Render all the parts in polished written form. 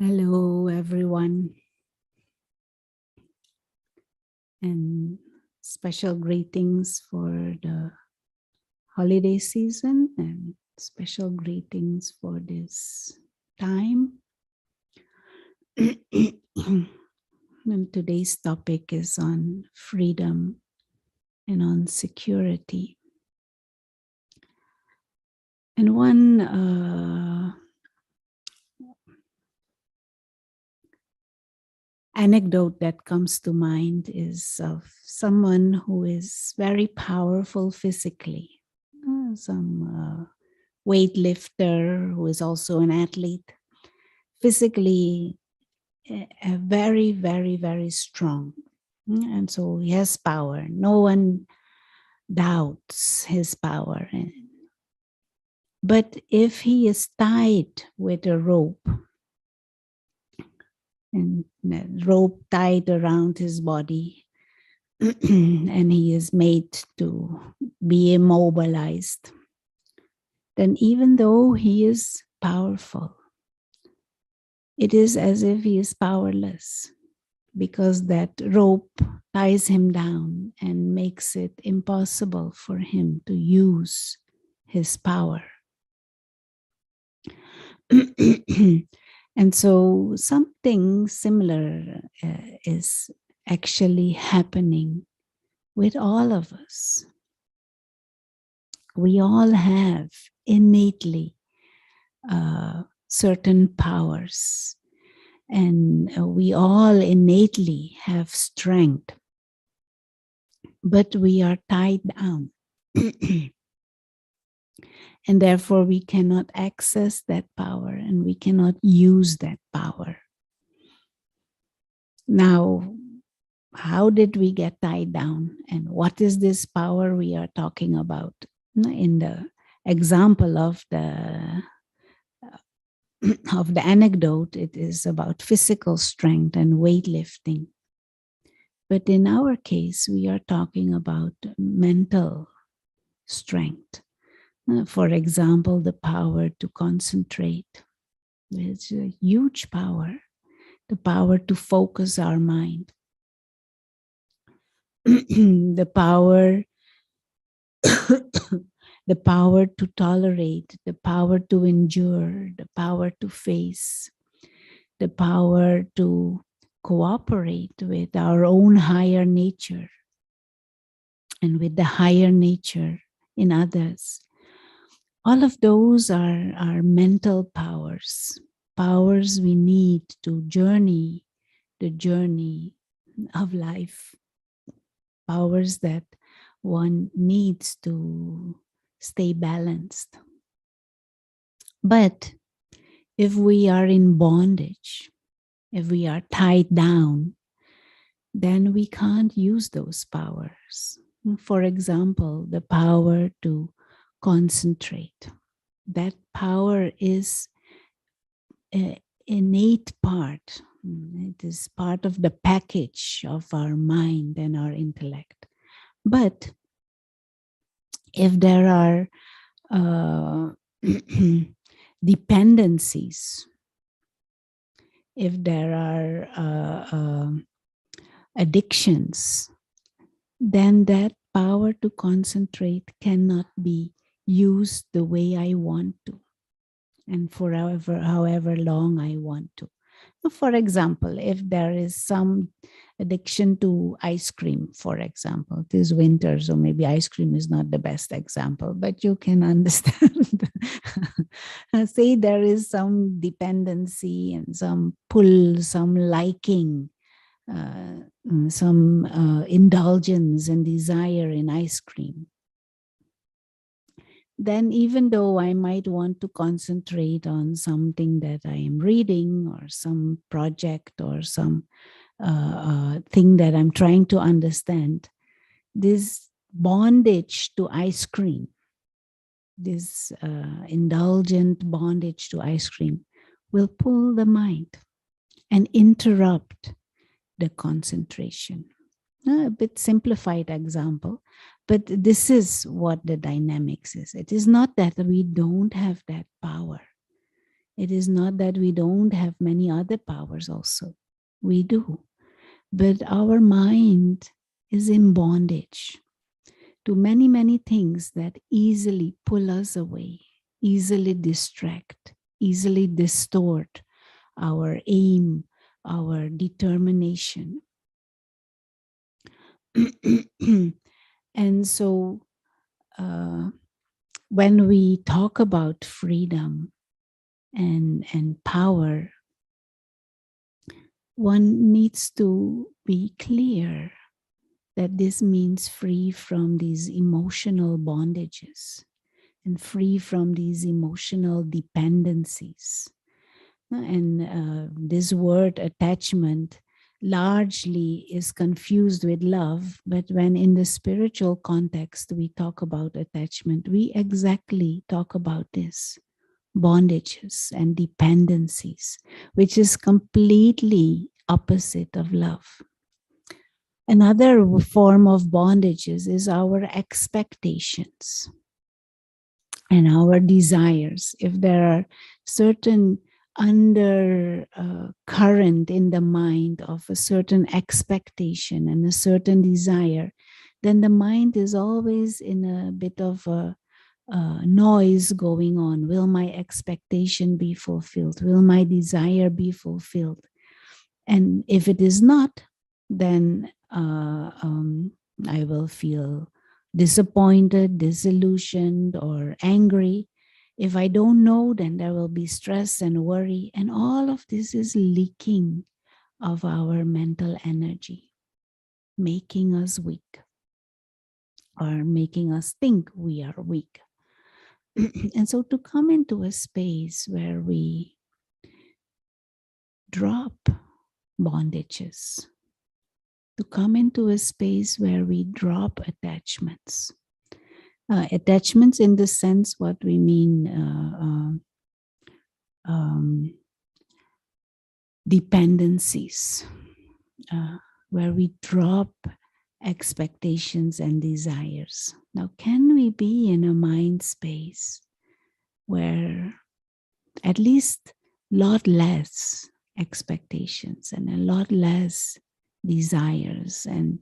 Hello, everyone, and special greetings for the holiday season and special greetings for this time. And today's topic is on freedom and on security. And one anecdote that comes to mind is of someone who is very powerful physically, some weightlifter who is also an athlete, physically very, very, very strong. And so he has power. No one doubts his power. But if he is tied with a rope, and the rope tied around his body, and he is made to be immobilized, then even though he is powerful, it is as if he is powerless, because that rope ties him down and makes it impossible for him to use his power. And so something similar is actually happening with all of us. We all have innately certain powers, and we all innately have strength, but we are tied down. And therefore we cannot access that power and we cannot use that power. Now, how did we get tied down, and what is this power we are talking about? In the example of the anecdote, it is about physical strength and weightlifting. But in our case, we are talking about mental strength. For example, the power to concentrate. It's a huge power. The power to focus our mind. The power the power to tolerate, the power to endure, the power to face, the power to cooperate with our own higher nature and with the higher nature in others. All of those are mental powers, powers we need to journey the journey of life, powers that one needs to stay balanced. But if we are in bondage, if we are tied down, then we can't use those powers. For example, the power to concentrate. That power is an innate part. It is part of the package of our mind and our intellect. But if there are dependencies, if there are addictions, then that power to concentrate cannot be used the way I want to, and for however long I want to. For example, if there is some addiction to ice cream, for example, this winter, so maybe ice cream is not the best example, but you can understand. Say there is some dependency and some pull, some liking, some indulgence and desire in ice cream. Then even though I might want to concentrate on something that I am reading or some project or some thing that I'm trying to understand, this bondage to ice cream, this indulgent bondage to ice cream will pull the mind and interrupt the concentration. A bit simplified example, but this is what the dynamics is. It is not that we don't have that power. It is not that we don't have many other powers also. We do. But our mind is in bondage to many, many things that easily pull us away, easily distract, easily distort our aim, our determination. And so when we talk about freedom and power, one needs to be clear that this means free from these emotional bondages and free from these emotional dependencies. And this word attachment largely is confused with love, but when in the spiritual context we talk about attachment, we exactly talk about this: bondages and dependencies, which is completely opposite of love. Another form of bondages is our expectations and our desires. If there are certain under current in the mind of a certain expectation and a certain desire, then the mind is always in a bit of a noise going on. Will my expectation be fulfilled? Will my desire be fulfilled? And if it is not, then I will feel disappointed, disillusioned, or angry. If I don't know, then there will be stress and worry. And all of this is leaking of our mental energy, making us weak or making us think we are weak. And so to come into a space where we drop bondages, to come into a space where we drop attachments. Attachments in the sense what we mean dependencies, where we drop expectations and desires. Now, can we be in a mind space where at least a lot less expectations and a lot less desires and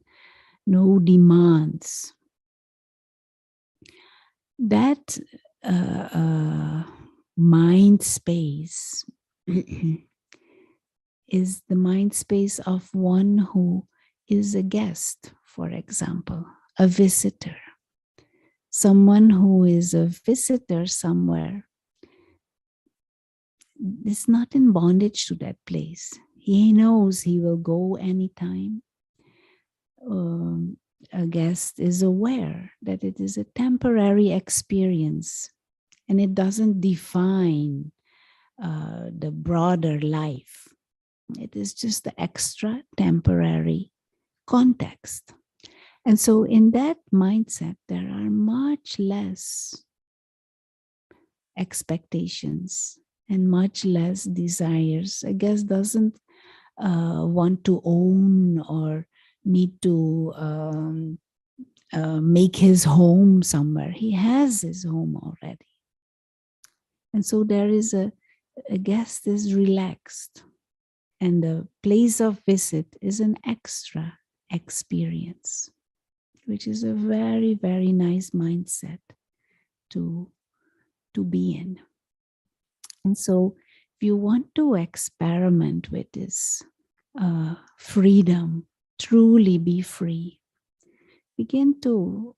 no demands? That mind space is the mind space of one who is a guest, for example, a visitor. Someone who is a visitor somewhere is not in bondage to that place. He knows he will go anytime. A guest is aware that it is a temporary experience and it doesn't define the broader life. It is just the extra temporary context. And so in that mindset, there are much less expectations and much less desires. A guest doesn't want to own or need to make his home somewhere. He has his home already. And so there is a guest is relaxed, and the place of visit is an extra experience, which is a very, very nice mindset to be in. And so if you want to experiment with this freedom, truly be free, begin to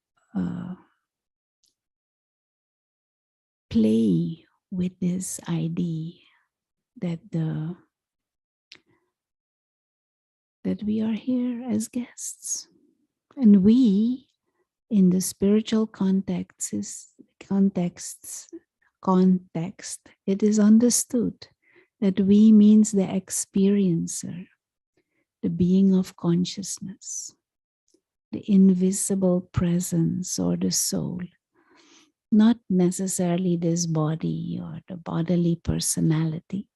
play with this idea that that we are here as guests, and we, in the spiritual context, it is understood that we means the experiencer, the being of consciousness, the invisible presence or the soul, not necessarily this body or the bodily personality,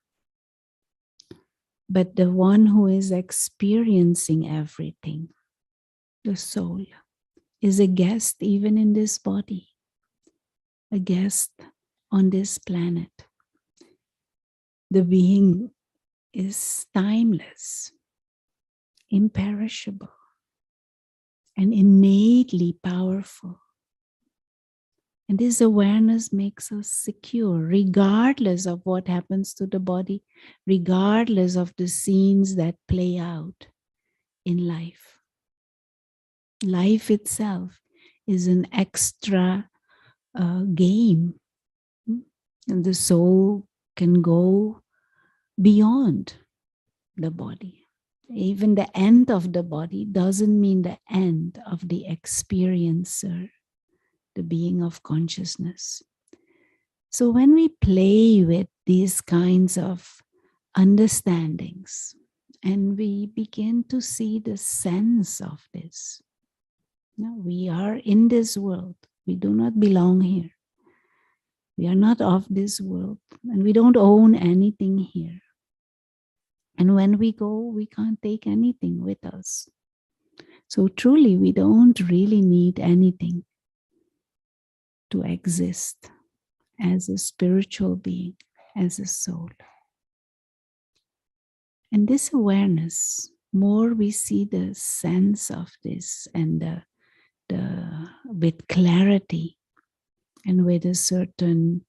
but the one who is experiencing everything, the soul, is a guest even in this body, a guest on this planet. The being is timeless, imperishable, and innately powerful. And this awareness makes us secure, regardless of what happens to the body, regardless of the scenes that play out in life. Life itself is an extra game, and the soul can go beyond the body. Even the end of the body doesn't mean the end of the experiencer, the being of consciousness. So when we play with these kinds of understandings and we begin to see the sense of this, we are in this world. We do not belong here. We are not of this world, and we don't own anything here. And when we go, we can't take anything with us. So truly, we don't really need anything to exist as a spiritual being, as a soul. And this awareness, more we see the sense of this and with clarity and with a certain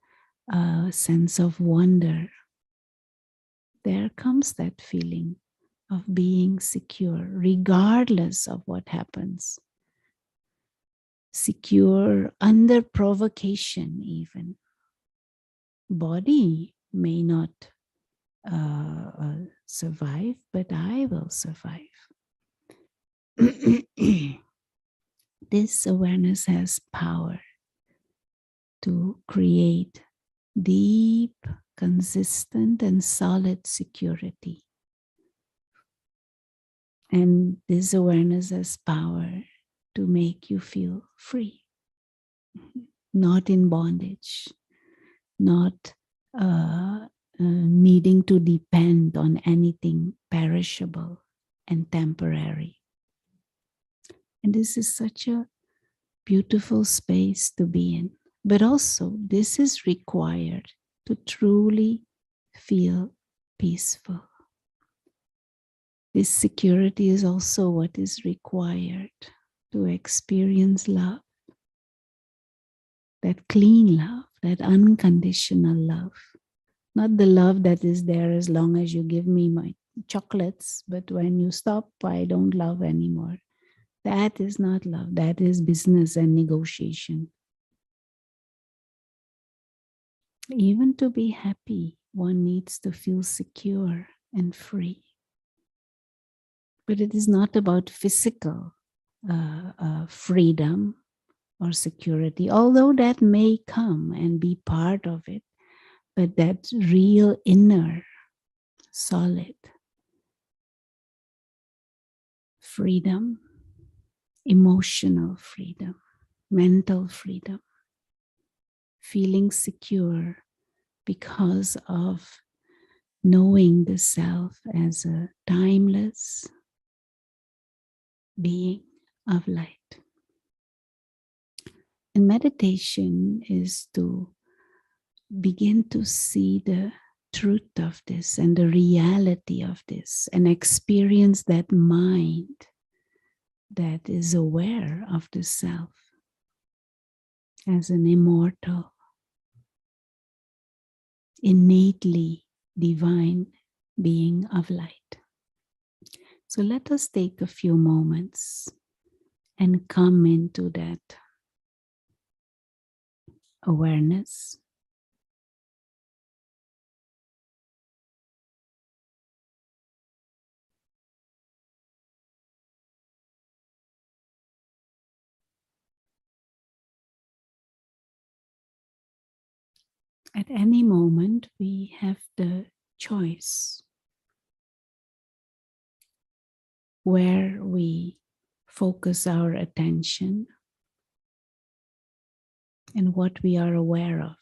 sense of wonder, there comes that feeling of being secure, regardless of what happens. Secure under provocation, even. Body may not survive, but I will survive. This awareness has power to create deep, consistent, and solid security. And this awareness has power to make you feel free, not in bondage, not needing to depend on anything perishable and temporary. And this is such a beautiful space to be in. But also, this is required to truly feel peaceful. This security is also what is required to experience love, that clean love, that unconditional love. Not the love that is there as long as you give me my chocolates, but when you stop, I don't love anymore. That is not love. That is business and negotiation. Even to be happy, one needs to feel secure and free. But it is not about physical freedom or security, although that may come and be part of it, but that real inner, solid freedom, emotional freedom, mental freedom, feeling secure because of knowing the self as a timeless being of light. And meditation is to begin to see the truth of this and the reality of this and experience that mind that is aware of the self as an immortal, innately divine being of light. So let us take a few moments and come into that awareness. At any moment, we have the choice where we focus our attention and what we are aware of.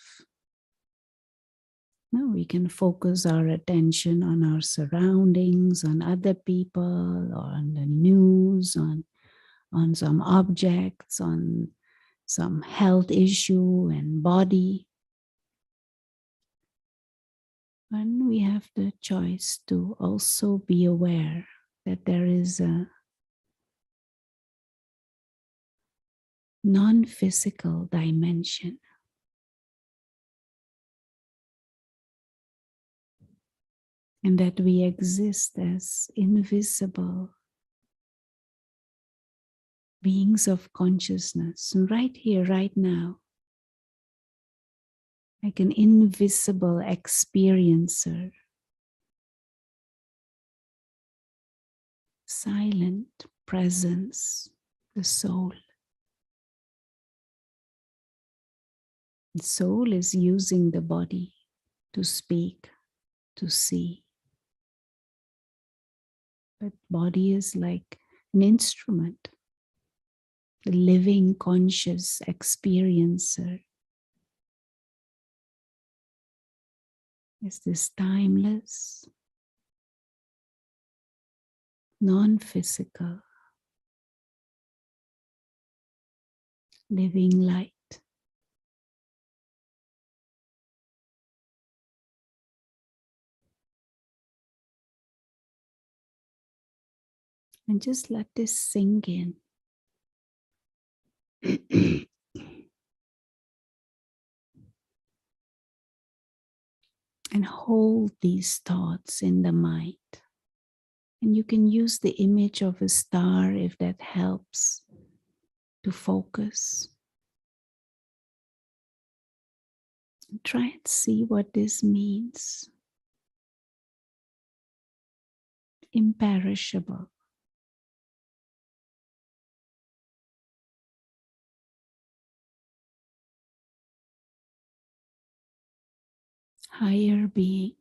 Now we can focus our attention on our surroundings, on other people, or on the news, on some objects, on some health issue and body. And we have the choice to also be aware that there is a non-physical dimension. And that we exist as invisible beings of consciousness right here, right now, like an invisible experiencer, silent presence, the soul. The soul is using the body to speak, to see. But body is like an instrument, the living conscious experiencer is this timeless, non-physical, living light. And just let this sink in. And hold these thoughts in the mind. And you can use the image of a star if that helps to focus. And try and see what this means. Imperishable. Higher being.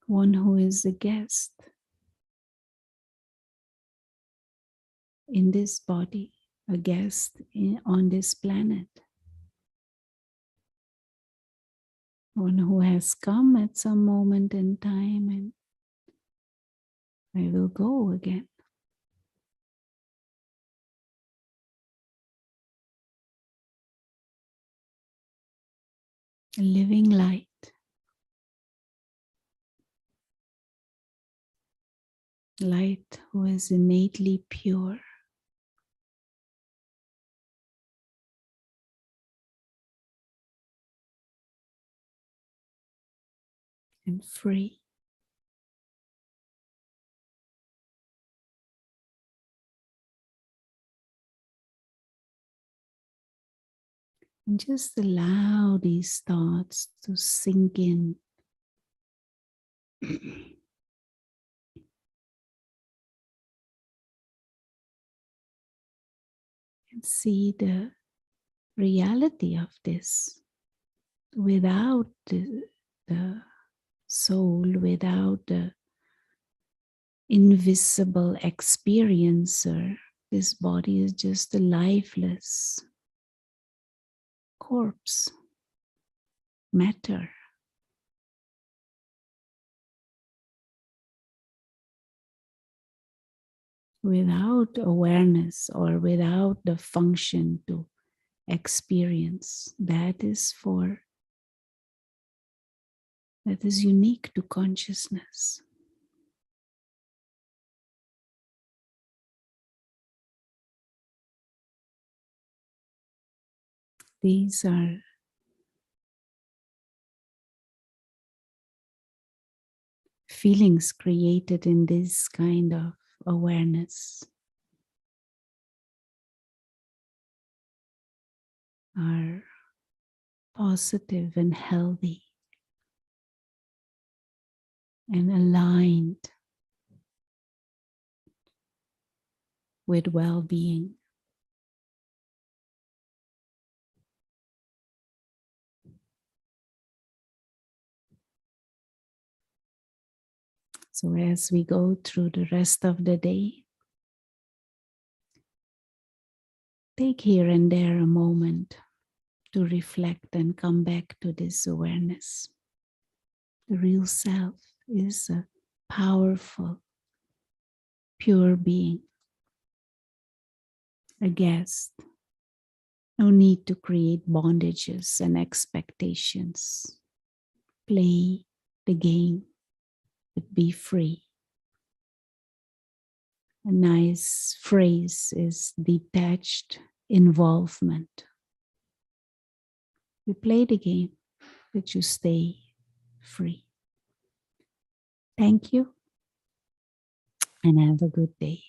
One who is a guest in this body, a guest on this planet. One who has come at some moment in time and I will go again. A living light. Light who is innately pure. And free. And just allow these thoughts to sink in. And see the reality of this without the soul, without the invisible experiencer. This body is just a lifeless corpse, matter. Without awareness or without the function to experience. That is unique to consciousness. These are feelings created in this kind of awareness are positive and healthy and aligned with well-being. So as we go through the rest of the day, take here and there a moment to reflect and come back to this awareness. The real self is a powerful, pure being, a guest No need to create bondages and expectations. Play the game, but be free. A nice phrase is detached involvement. You play the game, but you stay free. Thank you and have a good day.